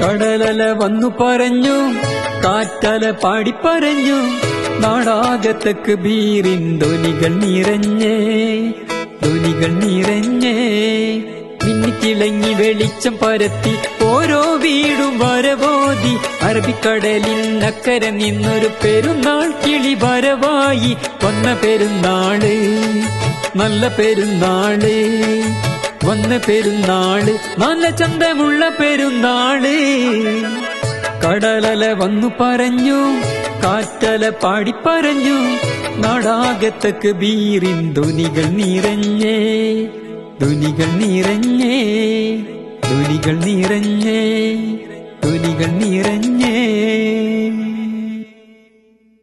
കടലല വന്നു പറഞ്ഞു, കാറ്റല പാടിപ്പറഞ്ഞു, നാടാകത്തക്ക് ബീറിൻ ധ്വനികൾ നിറഞ്ഞേ, ധ്വനികൾ നിറഞ്ഞേ. മിന്നിത്തിളങ്ങി വെളിച്ചം പരത്തി ഓരോ വീടും വരവോതി, അറബിക്കടലിൽ അക്കരെ നിന്നൊരു പെരുന്നാൾ കിളി വരവായി. വന്ന പെരുന്നാള്, നല്ല പെരുന്നാള്, വന്ന പെരുന്നാള്, നല്ല ചന്തമുള്ള പെരുന്നാള്. കടലല വന്നു പറഞ്ഞു, കാറ്റല പാടിപ്പറഞ്ഞു, നാടാകത്തക്ക് ബീറിൻ ധ്വനികൾ നിറഞ്ഞേ, ധ്വനികൾ നിറഞ്ഞേ, ധ്വനികൾ നിറഞ്ഞേ, ധ്വനികൾ നിറഞ്ഞേ.